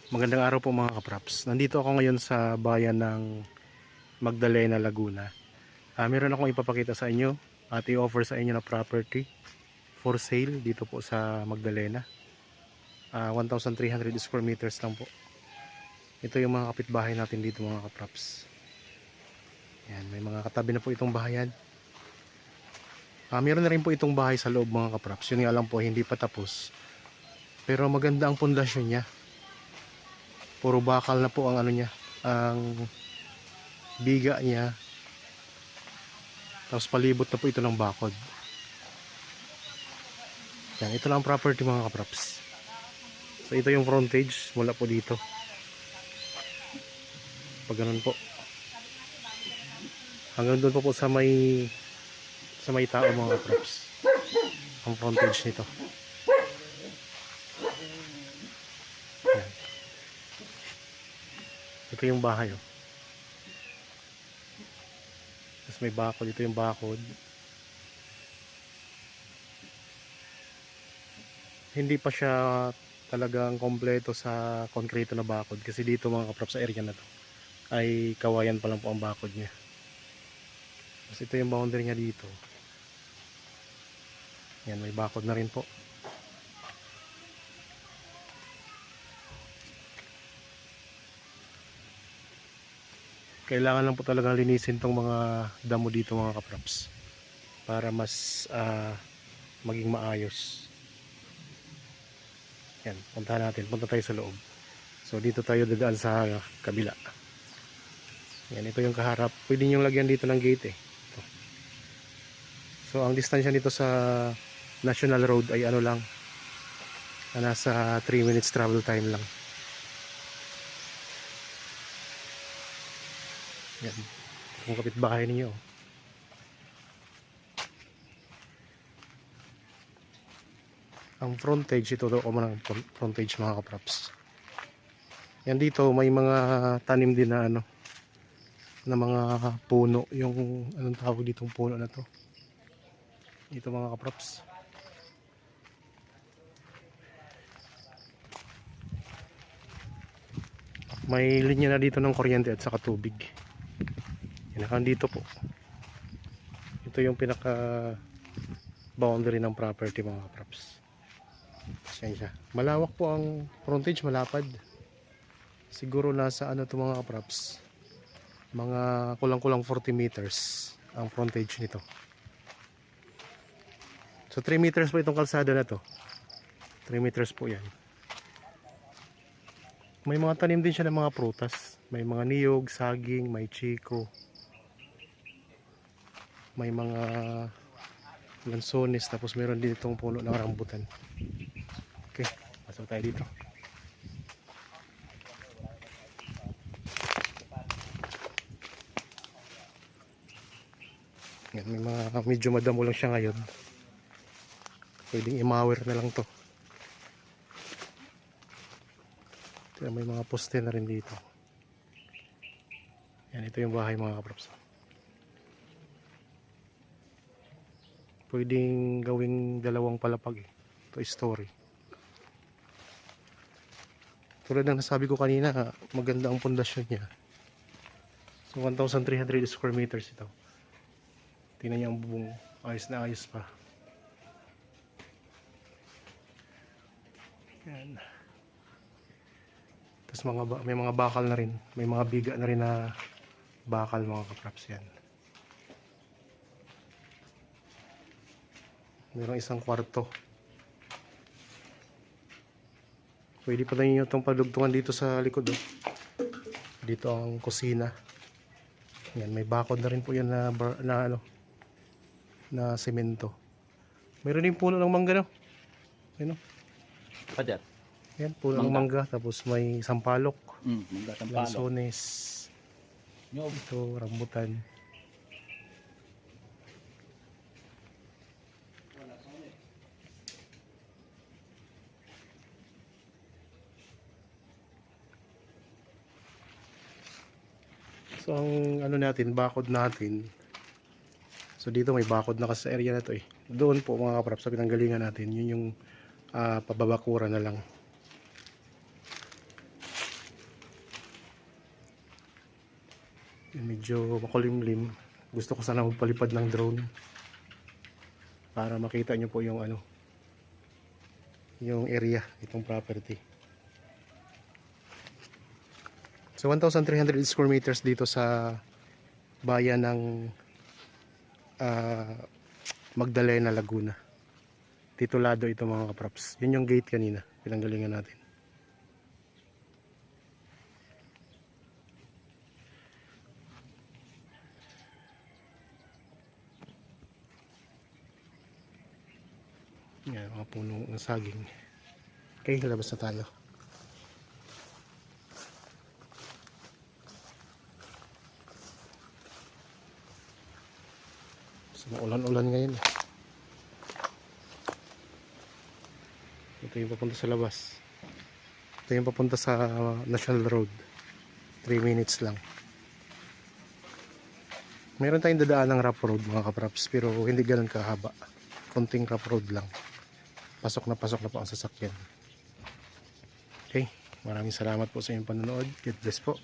Magandang araw po mga kapraps. Nandito ako ngayon sa bayan ng Magdalena, Laguna. Meron akong ipapakita sa inyo at i-offer sa inyo na property for sale dito po sa Magdalena. 1,300 square meters lang po. Ito yung mga kapitbahay natin dito mga kapraps. Yan, may mga katabi na po itong bahayan. Meron na rin po itong bahay sa loob mga kapraps. Yun nga lang po, hindi pa tapos. Pero maganda ang pundasyon niya. Puro bakal na po ang ano niya, ang biga niya. Tapos palibot na po ito ng bakod. Yan, ito lang ang property mga kapraps. So ito yung frontage mula po dito. Pag ganun po. Hanggang doon po sa may tao mga kapraps. Ang frontage nito. Yan. Ito yung bahay oh. Tapos may bakod, ito yung bakod. Hindi pa siya talagang kompleto sa konkreto na bakod kasi dito mga kaprap sa area na to ay kawayan pa lang po ang bakod niya. Tapos ito yung boundary niya dito. Yan, may bakod na rin po. Kailangan lang po talagang linisin tong mga damo dito mga kapraps para mas maging maayos. Yan, punta tayo sa loob. So dito tayo dadaan sa kabila. Yan, ito yung kaharap. Pwede nyo lagyan dito ng gate eh. Ito. So ang distansya nito sa National Road ay ano lang, nasa 3 minutes travel time lang. Yan, kung kapitbahay ninyo. Ang frontage, ito daw ang frontage mga kapraps. Yan dito may mga tanim din na ano, na mga puno. Yung anong tawag ditong puno na to dito mga kapraps. May linya na dito ng kuryente at saka tubig. Yan, dito po. Ito yung pinaka boundary ng property mga kapraps. Siya. Malawak po ang frontage, malapad. Siguro nasa ano to mga kapraps, mga kulang-kulang 40 meters ang frontage nito. So 3 meters po itong kalsada na to. 3 meters po yan. May mga tanim din siya ng mga prutas. May mga niyog, saging, may chiko. May mga lansones, tapos meron din itong puno ng rambutan. Okay, pasok tayo dito. Yan, may mga medyo madamo lang siya ngayon. Pwedeng imawer na lang to. Kaya may mga poste na rin dito. Yan, ito yung bahay mga kaprops. Pwedeng gawing dalawang palapag eh. Ito story. Tulad ng nasabi ko kanina, maganda ang pundasyon niya. So 1,300 square meters ito. Tingnan niyo ang bubong, ayos na ayos pa. Yan. Tapos may mga bakal na rin. May mga biga na rin na bakal mga kapraps yan. Mayroong isang kwarto. Pwede pa rin nyo itong padugtungan dito sa likod. Oh. Dito ang kusina. Yan, may bakod na rin po yan na semento. Mayroon din puno ng mangga no? Ano? Padat. Yan, puno ng mangga. Tapos may sampalok. Mangga sampalok. Lansones. Ito, rambutan. So ang ano natin, bakod natin. So dito may bakod na kasi sa area na to eh. Doon po mga kaprap sa pinanggalingan natin, yun yung pababakura na lang. Medyo makulimlim. Gusto ko sana magpalipad ng drone para makita nyo po yung ano, yung area itong property. So 1,300 square meters dito sa bayan ng Magdalena, Laguna. Titulado ito mga kaprops. Yun yung gate kanina, pinanggalingan natin. Yan, mga puno ng saging. Okay, labas na tayo. So, maulan-ulan ngayon. Ito yung papunta sa labas. Ito yung papunta sa National Road. 3 minutes lang. Meron tayong dadaan ng rough road mga kaprops, pero hindi ganun kahaba. Konting rough road lang. Pasok na po ang sasakyan. Okay, maraming salamat po sa inyong panonood. God bless po.